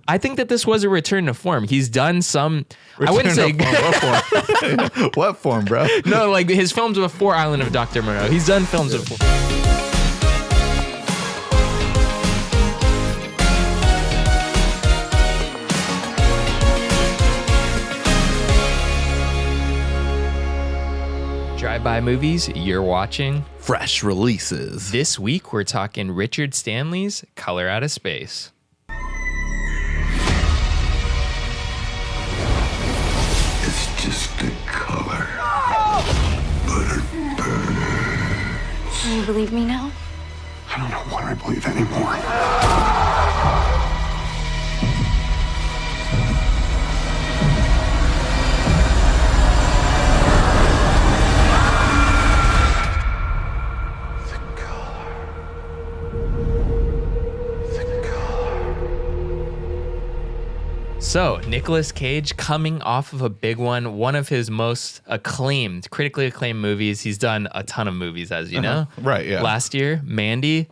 I think that this was a return to form. He's done some. I wouldn't say what form? What form, bro? No, like his films before Island of Dr. Moreau. He's done films before. Drive-by movies you're watching. Fresh releases. This week we're talking Richard Stanley's Color Out of Space. It's just a color, but it burns. Can you believe me now? I don't know what I believe anymore. So, Nicolas Cage coming off of a big one of his most acclaimed, critically acclaimed movies. He's done a ton of movies, as you know. Right, yeah. Last year, Mandy.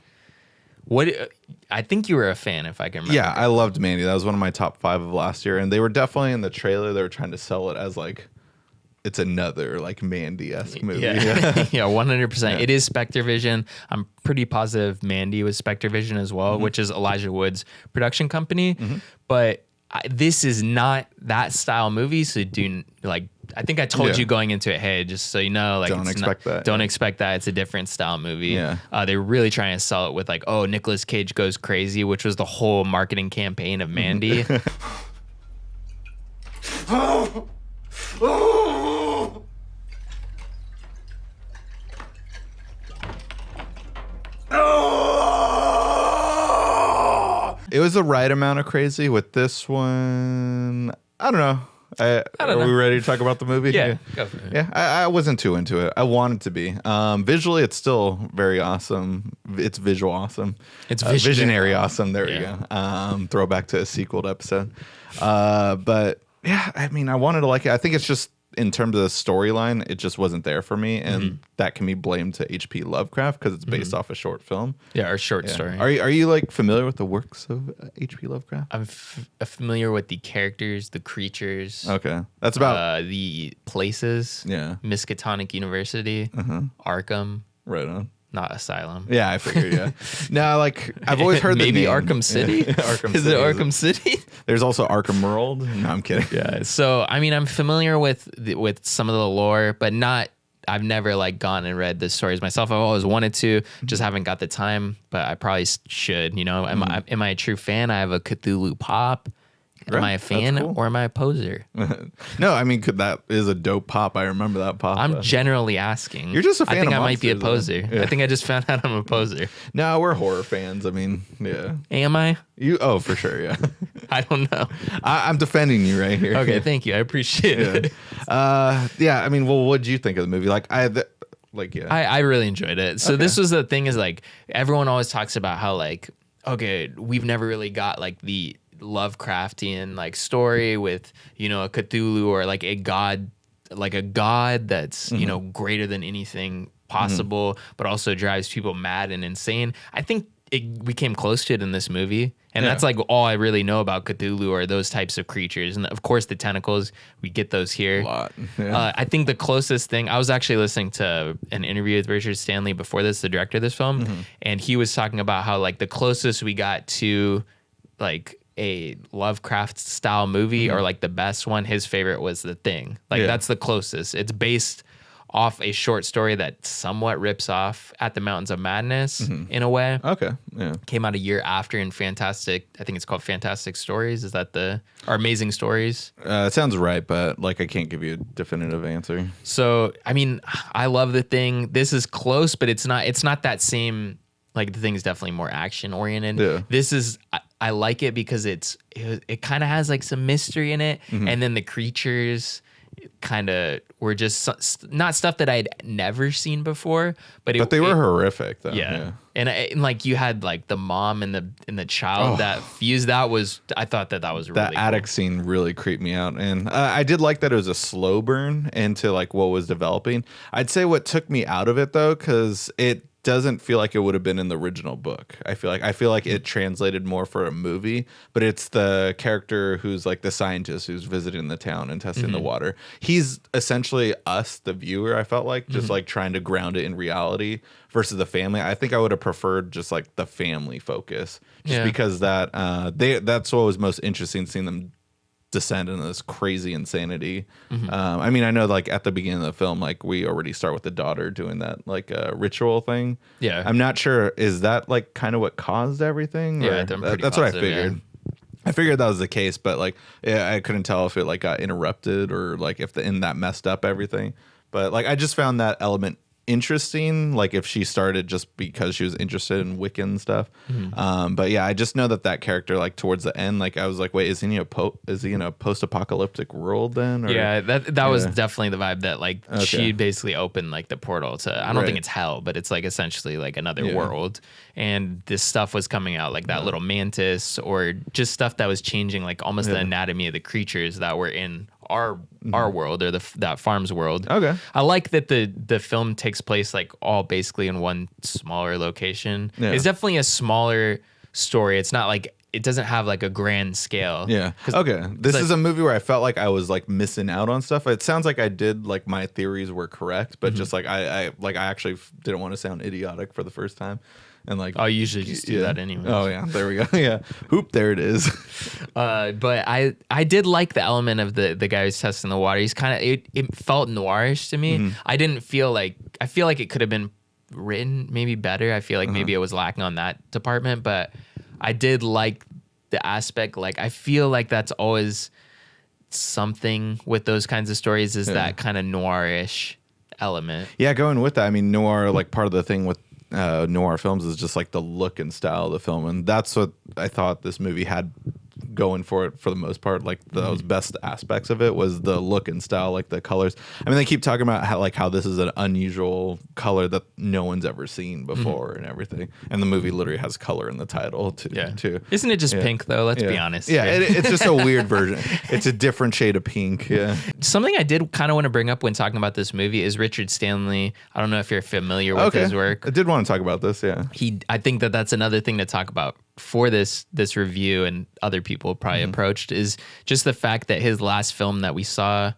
I think you were a fan, if I can remember. Yeah, I loved Mandy. That was one of my top 5 of last year. And they were definitely in the trailer, they were trying to sell it as like, it's another like Mandy-esque movie. Yeah, yeah, 100%. Yeah. It is Spectre Vision. I'm pretty positive Mandy was Spectre Vision as well, which is Elijah Wood's production company. But this is not that style movie, so I think I told you going into it, hey, just so you know, like don't expect that. Don't expect that. It's a different style movie. Yeah. They're really trying to sell it with like, oh, Nicolas Cage goes crazy, which was the whole marketing campaign of Mandy. It was the right amount of crazy. With this one, I don't know. Are we ready to talk about the movie? Yeah, go for it. Yeah, I wasn't too into it. I wanted to be. Visually, it's still very awesome. It's visual awesome. It's visionary awesome. There we go. Throwback to a sequel episode. But yeah, I mean, I wanted to like it. I think it's just in terms of the storyline, it just wasn't there for me, and that can be blamed to H.P. Lovecraft because it's based off a short film. Yeah, or short story. Are you like familiar with the works of H.P. Lovecraft? I'm familiar with the characters, the creatures. Okay, that's about the places. Yeah, Miskatonic University, Arkham. Right on. Not Asylum. Yeah, I figured. Yeah. No, like I've always heard maybe the name. Arkham City. Arkham Is City. it Arkham City? There's also Arkham World. No, I'm kidding. Yeah. So I mean, I'm familiar with some of the lore, but not. I've never like gone and read the stories myself. I've always wanted to, just haven't got the time. But I probably should. You know, am I a true fan? I have a Cthulhu pop. Am I a fan or am I a poser? No, I mean that is a dope pop. I remember that pop. I'm generally asking. You're just a fan. I think of I might be a monsters, poser. I think I just found out I'm a poser. No, we're horror fans. I mean, yeah. Am I? You? Oh, for sure. Yeah. I don't know. I'm defending you right here. Okay, thank you. I appreciate it. Yeah. I mean, well, what did you think of the movie? I really enjoyed it. So this was the thing is like everyone always talks about how like we've never really got like the Lovecraftian like story with a Cthulhu or like a god that's greater than anything possible, but also drives people mad and insane. I think we came close to it in this movie, and that's like all I really know about Cthulhu or those types of creatures. And of course the tentacles, we get those here a lot. Yeah. I think the closest thing, I was actually listening to an interview with Richard Stanley before this, the director of this film, and he was talking about how like the closest we got to like a Lovecraft style movie or like the best one, his favorite was The Thing. Like that's the closest. It's based off a short story that somewhat rips off At the Mountains of Madness in a way. Okay. Yeah. Came out a year after in Fantastic. I think it's called Fantastic Stories. Is that or Amazing Stories? It sounds right, but like I can't give you a definitive answer. So I mean, I love The Thing. This is close, but it's not that same. Like The Thing is definitely more action oriented. Yeah. This is I like it because it kind of has like some mystery in it, and then the creatures kind of were just not stuff that I'd never seen before, but they were horrific though. Yeah. And like you had like the mom and the child that fused. I thought that was really that attic scene really creeped me out, and I did like that it was a slow burn into like what was developing. I'd say what took me out of it though, because doesn't feel like it would have been in the original book. I feel like it translated more for a movie, but it's the character who's like the scientist who's visiting the town and testing the water. He's essentially us, the viewer, I felt like, just like trying to ground it in reality versus the family. I think I would have preferred just like the family focus, just because that's what was most interesting, seeing them descend into this crazy insanity. I mean, I know like at the beginning of the film, like we already start with the daughter doing that like ritual thing. Yeah, I'm not sure, is that like kind of what caused everything? Yeah, that's what I figured. I figured that was the case, but like I couldn't tell if it like got interrupted or like if the end that messed up everything. But like I just found that element interesting, like if she started just because she was interested in Wiccan stuff. But yeah, I just know that character, like towards the end, like I was like, wait, is he in a post-apocalyptic world then? Or? Yeah, that was definitely the vibe, that like she basically opened like the portal to, I don't think it's hell, but it's like essentially like another world, and this stuff was coming out, like that little mantis, or just stuff that was changing like almost the anatomy of the creatures that were in our world, or that farm's world. Okay, I like that the film takes place like all basically in one smaller location. It's definitely a smaller story. It's not like, it doesn't have like a grand scale. Yeah. Okay. This is a movie where I felt like I was like missing out on stuff. It sounds like I did, like my theories were correct, but just like I actually didn't want to sound idiotic for the first time. And like, I usually just do that anyway. Oh yeah, there we go. Yeah, hoop, there it is. But I did like the element of the guy who's testing the water. He's kind of, it felt noirish to me. I didn't feel like, I feel like it could have been written maybe better. I feel like maybe it was lacking on that department, but I did like the aspect. Like I feel like that's always something with those kinds of stories, is that kind of noirish element. Yeah, going with that, I mean, noir, like part of the thing with noir films is just like the look and style of the film, and that's what I thought this movie had going for it for the most part. Like those best aspects of it was the look and style, like the colors. I mean, they keep talking about how this is an unusual color that no one's ever seen before and everything, and the movie literally has color in the title too. Isn't it just pink though? Let's be honest. It's just a weird version. It's a different shade of pink. Something I did kind of want to bring up when talking about this movie is Richard Stanley. I don't know if you're familiar with his work. I did want to talk about this. I think that's another thing to talk about for this review, and other people probably approached, is just the fact that his last film that we saw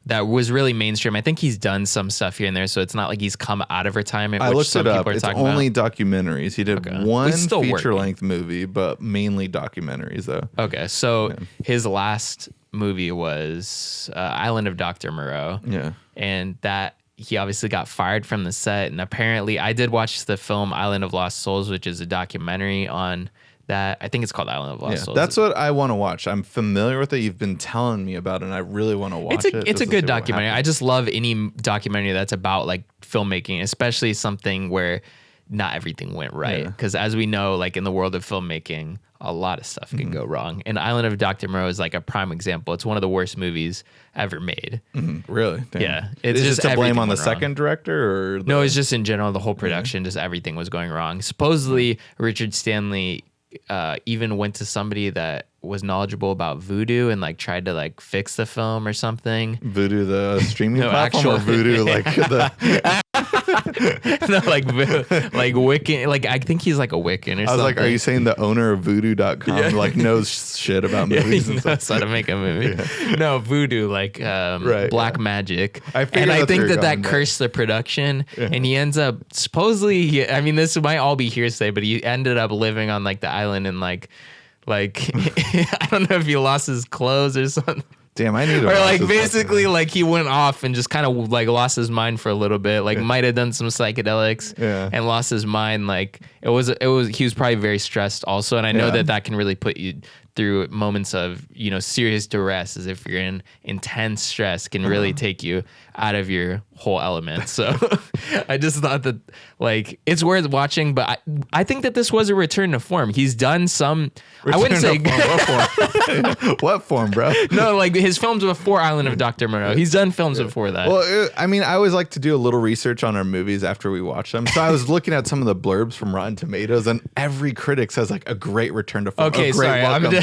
that was really mainstream. I think he's done some stuff here and there, so it's not like he's come out of retirement. I looked it up. It's only documentaries. He did one feature-length movie, but mainly documentaries, though. Okay, so his last movie was Island of Dr. Moreau. Yeah, and that he obviously got fired from the set, and apparently I did watch the film Island of Lost Souls, which is a documentary on that. I think it's called Island of Lost Souls. That's what I want to watch. I'm familiar with it. You've been telling me about it, and I really want to watch it. It's a good documentary. I just love any documentary that's about like filmmaking, especially something where not everything went right. Because as we know, like in the world of filmmaking, a lot of stuff can go wrong. And Island of Dr. Moreau is like a prime example. It's one of the worst movies ever made. Really? Damn. Yeah. It's just to blame on the second director? Or No, it's just in general, the whole production, just everything was going wrong. Supposedly, Richard Stanley even went to somebody that was knowledgeable about voodoo and like tried to like fix the film or something. Voodoo, the streaming platform, or voodoo like the... No, like Wiccan. Like I think he's like a Wiccan or something. I was like, are you saying the owner of voodoo.com like knows shit about movies and stuff? He knows how to make a movie. No, voodoo, like black magic. I think that cursed the production, and he ends up supposedly, I mean, this might all be hearsay, but he ended up living on like the island and like I don't know if he lost his clothes or something. Damn, I need to. Or like basically like he went off and just kind of like lost his mind for a little bit. Like might have done some psychedelics and lost his mind. Like it was he was probably very stressed also, and I know that can really put you through moments of, you know, serious duress, as if you're in intense stress, can really take you out of your whole element. So I just thought that like it's worth watching, but I think that this was a return to form. He's done some I wouldn't say what form? What form, bro? No, like his films before Island of Dr. Moreau. He's done films before that. Well, I mean, I always like to do a little research on our movies after we watch them. So I was looking at some of the blurbs from Rotten Tomatoes, and every critic says like a great return to form. Okay, sorry.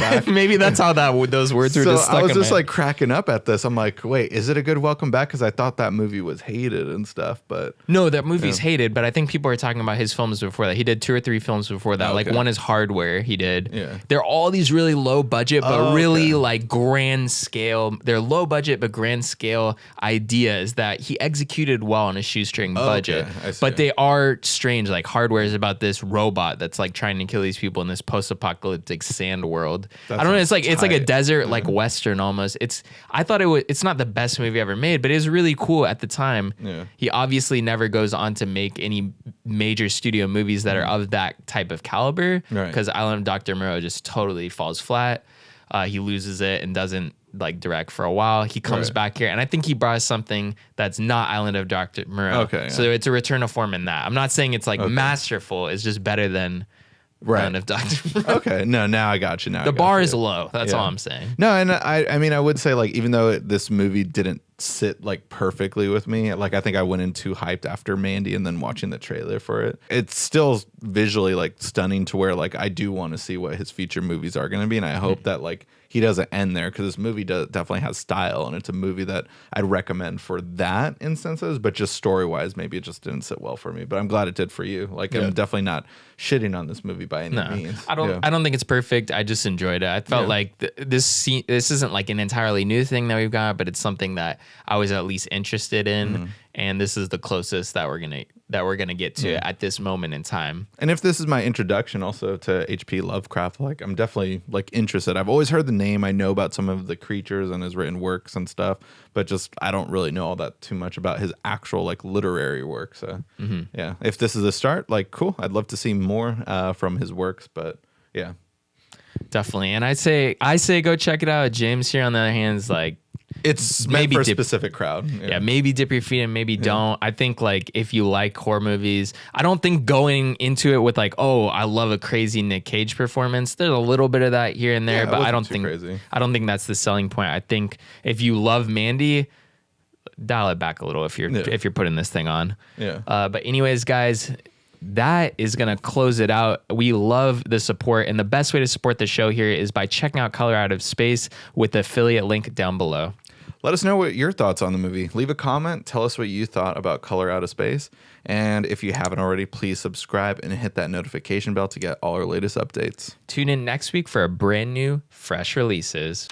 back. Maybe that's how those words were just stuck I was in just my like cracking up at this. I'm like, wait, is it a good welcome back? Because I thought that movie was hated and stuff, but no, that movie's hated. But I think people are talking about his films before that. He did 2 or 3 films before that. Like one is Hardware. He did. Yeah. They're all these really low budget, but really like grand scale. They're low budget but grand scale ideas that he executed well on a shoestring budget. But they are strange. Like Hardware is about this robot that's like trying to kill these people in this post-apocalyptic sand world. I don't know. It's like a desert like western almost. I thought it's not the best movie ever made, but it was really cool at the time. Yeah. He obviously never goes on to make any major studio movies that are of that type of caliber because Island of Dr. Moreau just totally falls flat. He loses it and doesn't like direct for a while. He comes back here, and I think he brought us something that's not Island of Dr. Moreau. So it's a return of form in that. I'm not saying it's like masterful. It's just better than Island of Dr. Moreau. No, now I got you. Now the bar is low. That's all I'm saying. No, and I mean, I would say like even though this movie didn't sit like perfectly with me, like I think I went in too hyped after Mandy and then watching the trailer for it. It's still visually like stunning to where like I do want to see what his future movies are going to be, and I hope that like he doesn't end there because this movie definitely has style, and it's a movie that I'd recommend for that instances, but just story-wise, maybe it just didn't sit well for me, but I'm glad it did for you. Like I'm definitely not shitting on this movie by any means. I don't think it's perfect. I just enjoyed it. I felt like this isn't like an entirely new thing that we've got, but it's something that I was at least interested in, and this is the closest that we're gonna get to at this moment in time. And if this is my introduction also to H.P. Lovecraft, like I'm definitely like interested. I've always heard the name. I know about some of the creatures and his written works and stuff, but just I don't really know all that too much about his actual like literary work. So yeah, if this is a start, like cool. I'd love to see more from his works, but yeah, definitely. And I say go check it out. James here on the other hand is like, it's maybe for a specific crowd. Yeah, maybe dip your feet in, maybe don't. I think like if you like horror movies, I don't think going into it with like, oh, I love a crazy Nic Cage performance. There's a little bit of that here and there, but I don't think that's the selling point. I think if you love Mandy, dial it back a little if you're putting this thing on. Yeah. But anyways, guys, that is going to close it out. We love the support, and the best way to support the show here is by checking out Color Out of Space with the affiliate link down below. Let us know what your thoughts on the movie. Leave a comment. Tell us what you thought about Color Out of Space. And if you haven't already, please subscribe and hit that notification bell to get all our latest updates. Tune in next week for a brand new, fresh releases.